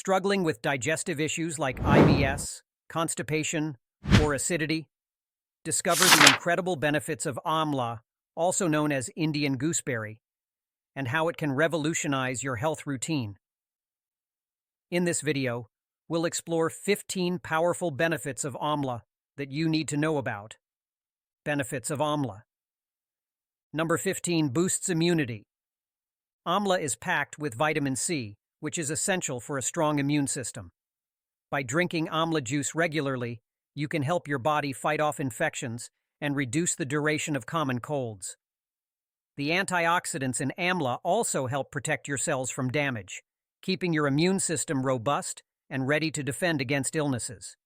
Struggling with digestive issues like IBS, constipation, or acidity? Discover the incredible benefits of Amla, also known as Indian Gooseberry, and how it can revolutionize your health routine. In this video, we'll explore 15 powerful benefits of Amla that you need to know about. Benefits of Amla. Number 15 boosts immunity. Amla is packed with vitamin C, which is essential for a strong immune system. By drinking Amla juice regularly, you can help your body fight off infections and reduce the duration of common colds. The antioxidants in Amla also help protect your cells from damage, keeping your immune system robust and ready to defend against illnesses.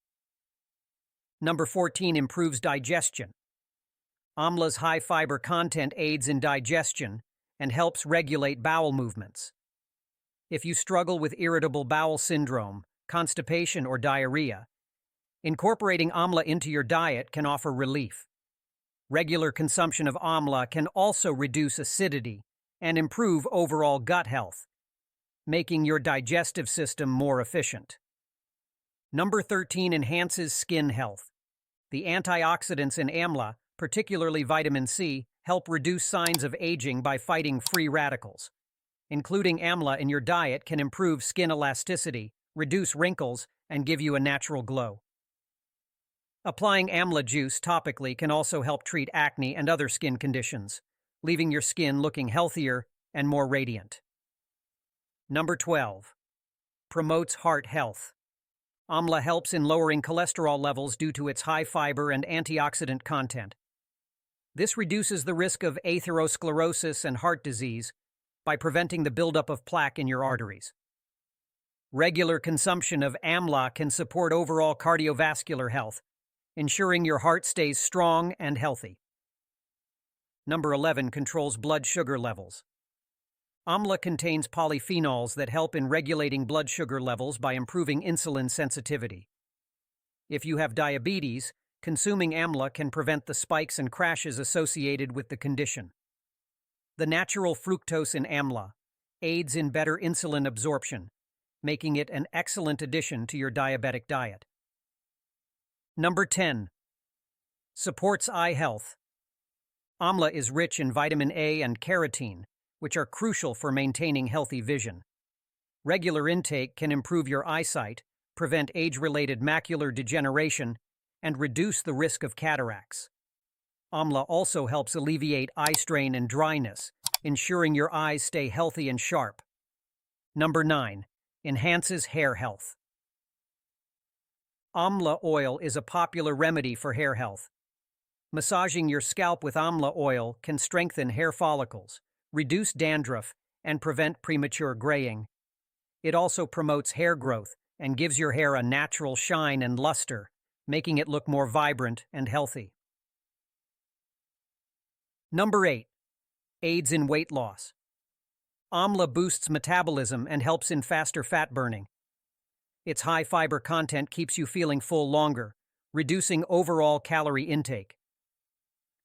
Number 14 improves digestion. Amla's high fiber content aids in digestion and helps regulate bowel movements. If you struggle with irritable bowel syndrome, constipation, or diarrhea, incorporating Amla into your diet can offer relief. Regular consumption of Amla can also reduce acidity and improve overall gut health, making your digestive system more efficient. Number 13 enhances skin health. The antioxidants in Amla, particularly vitamin C, help reduce signs of aging by fighting free radicals. Including Amla in your diet can improve skin elasticity, reduce wrinkles, and give you a natural glow. Applying Amla juice topically can also help treat acne and other skin conditions, leaving your skin looking healthier and more radiant. Number 12. Promotes heart health. Amla helps in lowering cholesterol levels due to its high fiber and antioxidant content. This reduces the risk of atherosclerosis and heart disease by preventing the buildup of plaque in your arteries. Regular consumption of Amla can support overall cardiovascular health, ensuring your heart stays strong and healthy. Number 11 controls blood sugar levels. Amla contains polyphenols that help in regulating blood sugar levels by improving insulin sensitivity. If you have diabetes, consuming Amla can prevent the spikes and crashes associated with the condition. The natural fructose in Amla aids in better insulin absorption, making it an excellent addition to your diabetic diet. Number 10. Supports eye health. Amla is rich in vitamin A and carotene, which are crucial for maintaining healthy vision. Regular intake can improve your eyesight, prevent age-related macular degeneration, and reduce the risk of cataracts. Amla also helps alleviate eye strain and dryness, ensuring your eyes stay healthy and sharp. Number 9. Enhances hair health. Amla oil is a popular remedy for hair health. Massaging your scalp with Amla oil can strengthen hair follicles, reduce dandruff, and prevent premature graying. It also promotes hair growth and gives your hair a natural shine and luster, making it look more vibrant and healthy. Number 8. Aids in weight loss. Amla boosts metabolism and helps in faster fat burning. Its high fiber content keeps you feeling full longer, reducing overall calorie intake.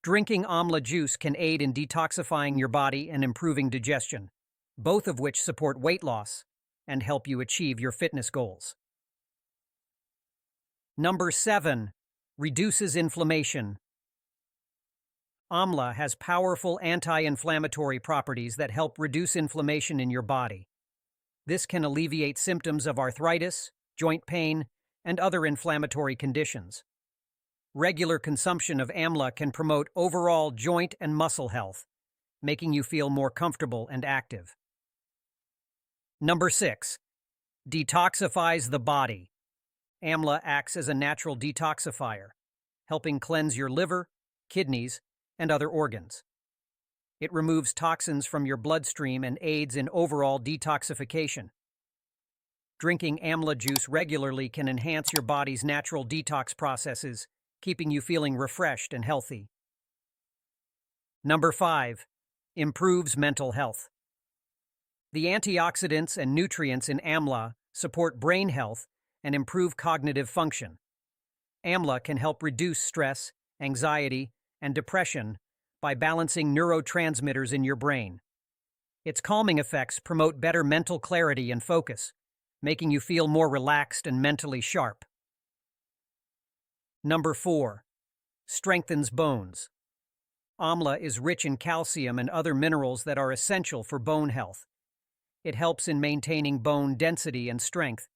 Drinking Amla juice can aid in detoxifying your body and improving digestion, both of which support weight loss and help you achieve your fitness goals. Number 7. Reduces inflammation. Amla has powerful anti-inflammatory properties that help reduce inflammation in your body. This can alleviate symptoms of arthritis, joint pain, and other inflammatory conditions. Regular consumption of Amla can promote overall joint and muscle health, making you feel more comfortable and active. Number 6. Detoxifies the body. Amla acts as a natural detoxifier, helping cleanse your liver, kidneys, and other organs. It removes toxins from your bloodstream and aids in overall detoxification. Drinking Amla juice regularly can enhance your body's natural detox processes, keeping you feeling refreshed and healthy. Number 5. Improves mental health. The antioxidants and nutrients in Amla support brain health and improve cognitive function. Amla can help reduce stress, anxiety, and depression by balancing neurotransmitters in your brain. Its calming effects promote better mental clarity and focus, making you feel more relaxed and mentally sharp. Number 4. Strengthens bones. Amla is rich in calcium and other minerals that are essential for bone health. It helps in maintaining bone density and strength,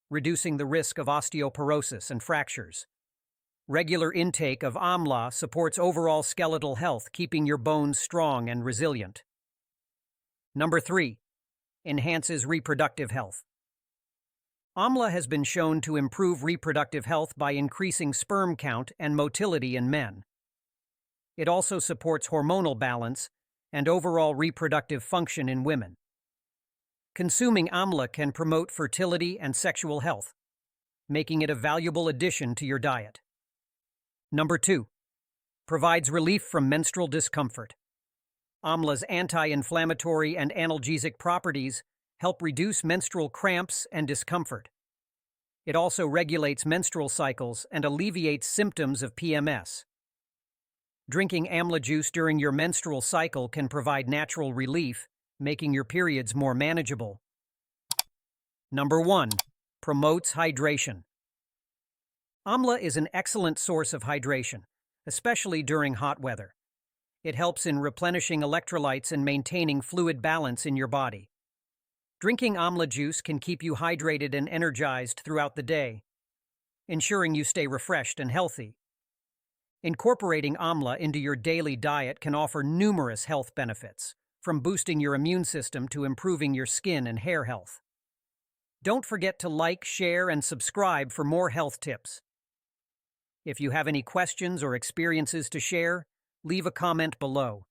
reducing the risk of osteoporosis and fractures. Regular intake of Amla supports overall skeletal health, keeping your bones strong and resilient. Number 3. Enhances reproductive health. Amla has been shown to improve reproductive health by increasing sperm count and motility in men. It also supports hormonal balance and overall reproductive function in women. Consuming Amla can promote fertility and sexual health, making it a valuable addition to your diet. Number 2. Provides relief from menstrual discomfort. Amla's anti-inflammatory and analgesic properties help reduce menstrual cramps and discomfort. It also regulates menstrual cycles and alleviates symptoms of PMS. Drinking Amla juice during your menstrual cycle can provide natural relief, making your periods more manageable. Number 1. Promotes hydration. Amla is an excellent source of hydration, especially during hot weather. It helps in replenishing electrolytes and maintaining fluid balance in your body. Drinking Amla juice can keep you hydrated and energized throughout the day, ensuring you stay refreshed and healthy. Incorporating Amla into your daily diet can offer numerous health benefits, from boosting your immune system to improving your skin and hair health. Don't forget to like, share, and subscribe for more health tips. If you have any questions or experiences to share, leave a comment below.